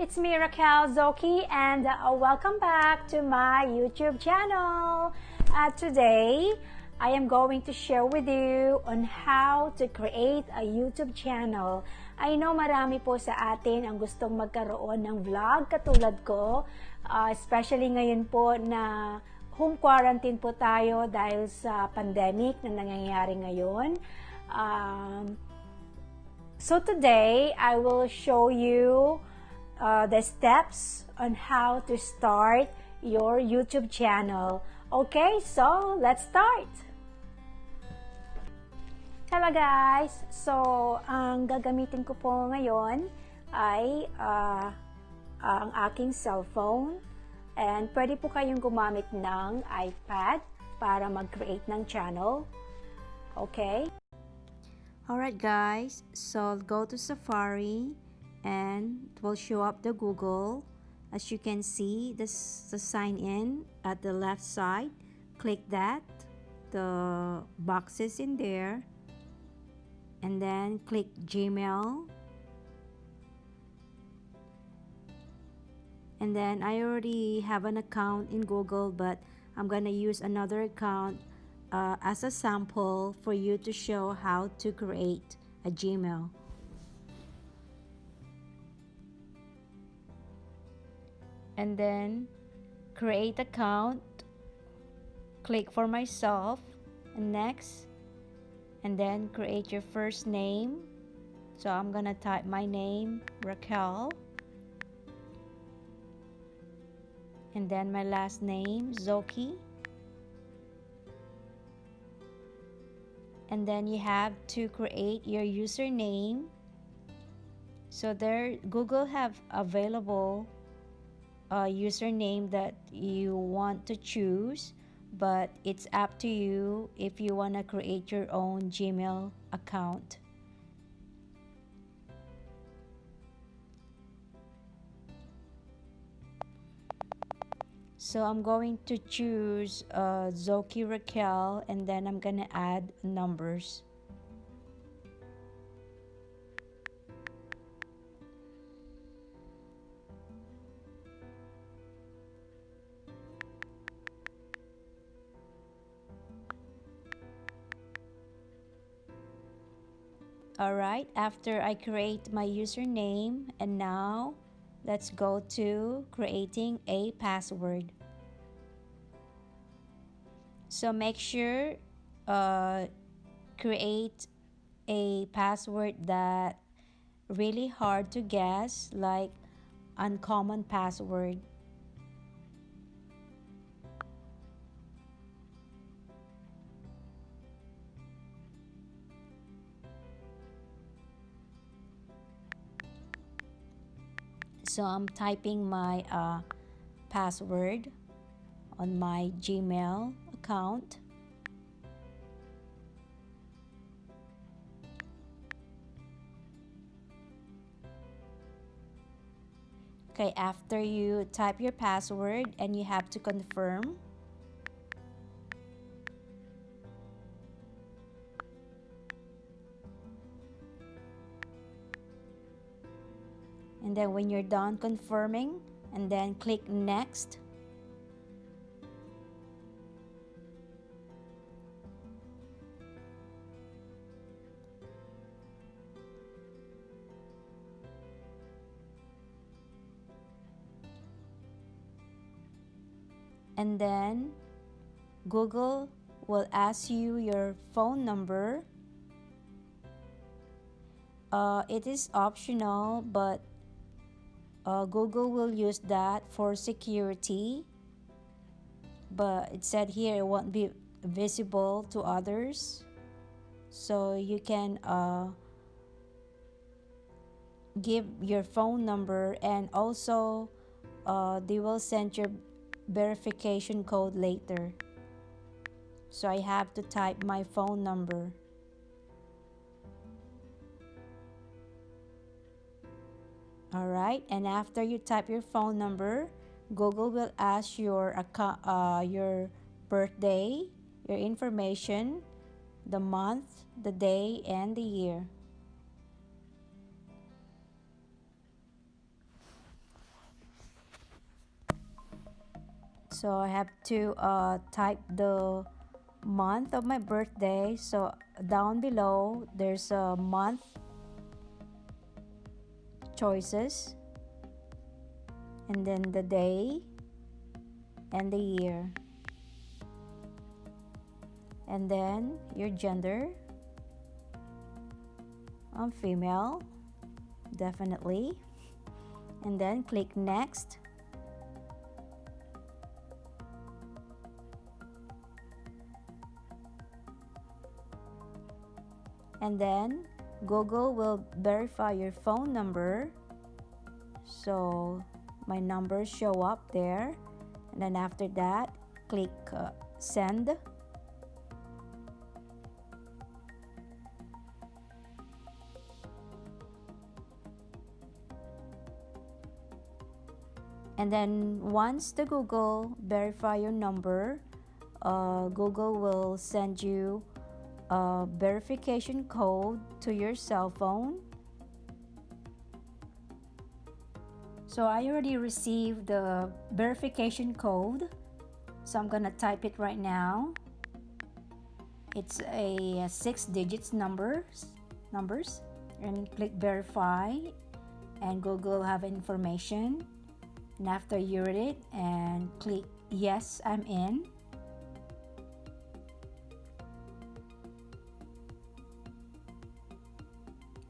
It's me, Raquel Zoki, and welcome back to my YouTube channel. Today, I am going to share with you on how to create a YouTube channel. I know marami po sa atin ang gustong magkaroon ng vlog katulad ko, especially ngayon po na home quarantine po tayo dahil sa pandemic na nangyayari ngayon. So today, I will show you the steps on how to start your YouTube channel. Okay, so let's start! Hello guys! So, ang gagamitin ko po ngayon ay ang aking cellphone. And pwede po kayong gumamit ng iPad para mag-create ng channel. Okay? Alright guys, so go to Safari and it will show up the Google. As you can see, this the sign in at the left side. Click that, the boxes in there, and then click Gmail. And then I already have an account in Google, but I'm gonna use another account as a sample for you to show how to create a Gmail. And then create account, click for myself, and next, and then create your first name. So I'm gonna type my name, Raquel, and then my last name, Zoki. And then you have to create your username. So there, Google have available a username that you want to choose, but it's up to you if you want to create your own Gmail account. So I'm going to choose Zoki Raquel, and then I'm gonna add numbers. Alright, after I create my username, and now let's go to creating a password. So make sure create a password that really hard to guess, like uncommon password. So I'm typing my password on my Gmail account. Okay, after you type your password, and you have to confirm. And then when you're done confirming, and then click next. And then Google will ask you your phone number. It is optional, but Google will use that for security. But it said here it won't be visible to others. So you can give your phone number, and also they will send your verification code later. So I have to type my phone number. Alright, and after you type your phone number, Google will ask your birthday, your information, the month, the day, and the year. So I have to type the month of my birthday. So down below there's a month choices, and then the day and the year, and then your gender. I'm female, definitely. And then click next. And then Google will verify your phone number, so my numbers show up there. And then after that, click send. And then once the Google verify your number, Google will send you a verification code to your cell phone. So I already received the verification code, so I'm gonna type it right now. It's a 6 digits numbers, and click verify, and Google have information. And after you read it, and click yes, I'm in.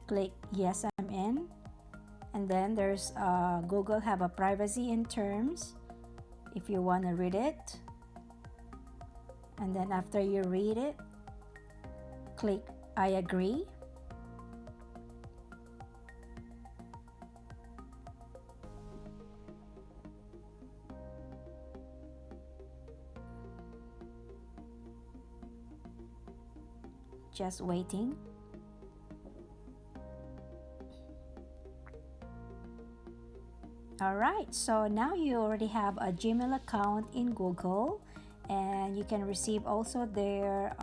Click yes, I'm in. And then there's Google have a privacy and terms if you want to read it. And then after you read it, click I agree. Just waiting. Alright, so now you already have a Gmail account in Google, and you can receive also their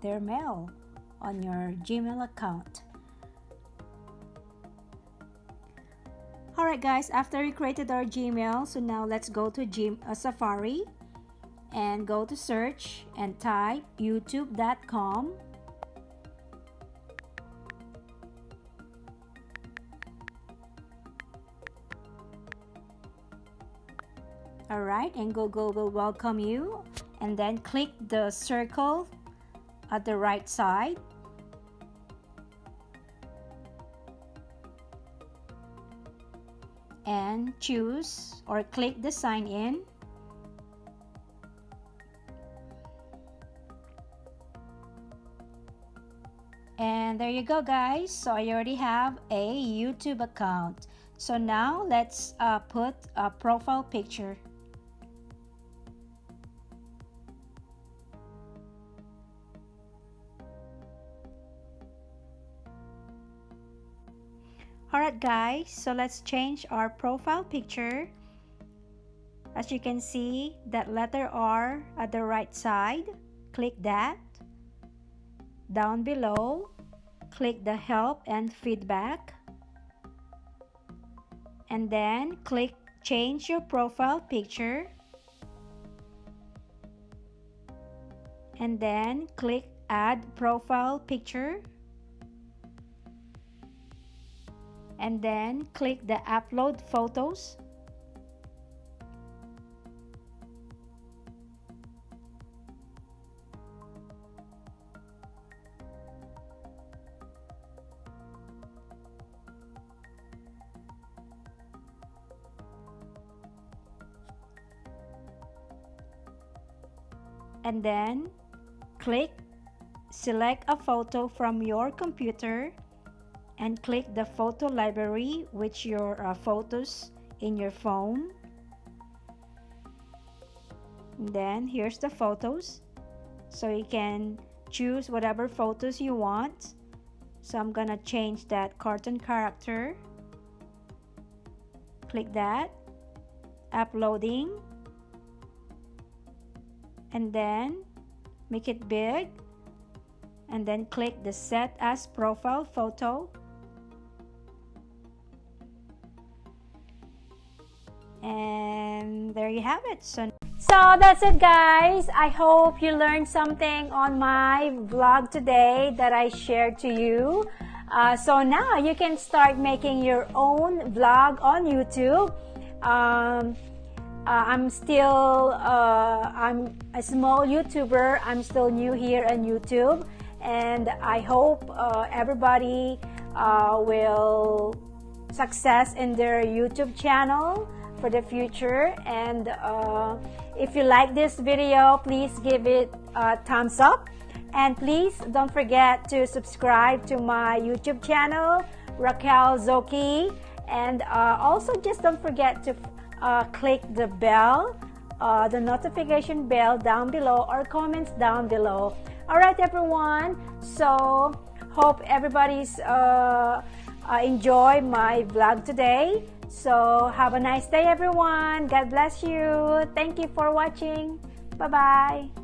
mail on your Gmail account. Alright guys, after we created our Gmail, so now let's go to Safari and go to search and type youtube.com. Alright, and Google will welcome you, and then click the circle at the right side. And choose or click the sign in. And there you go guys, so I already have a YouTube account. So now let's put a profile picture. Alright guys, so let's change our profile picture. As you can see, that letter R at the right side, click that. Down below, click the help and feedback. And then click change your profile picture. And then click add profile picture. And then click the upload photos. And then click select a photo from your computer and click the photo library with your photos in your phone. And then here's the photos, so you can choose whatever photos you want. So I'm gonna change that cartoon character. Click that, uploading, and then make it big, and then click the set as profile photo. And there you have it. So that's it, guys. I hope you learned something on my vlog today that I shared to you. So now you can start making your own vlog on YouTube. I'm a small YouTuber. I'm still new here on YouTube, and I hope everybody will success in their YouTube channel for the future. And if you like this video, please give it a thumbs up, and please don't forget to subscribe to my YouTube channel, Raquel Zoki, and also just don't forget to click the bell, the notification bell down below, or comments down below. All right, everyone, so hope everybody's enjoy my vlog today. So have a nice day, everyone. God bless you. Thank you for watching. Bye bye.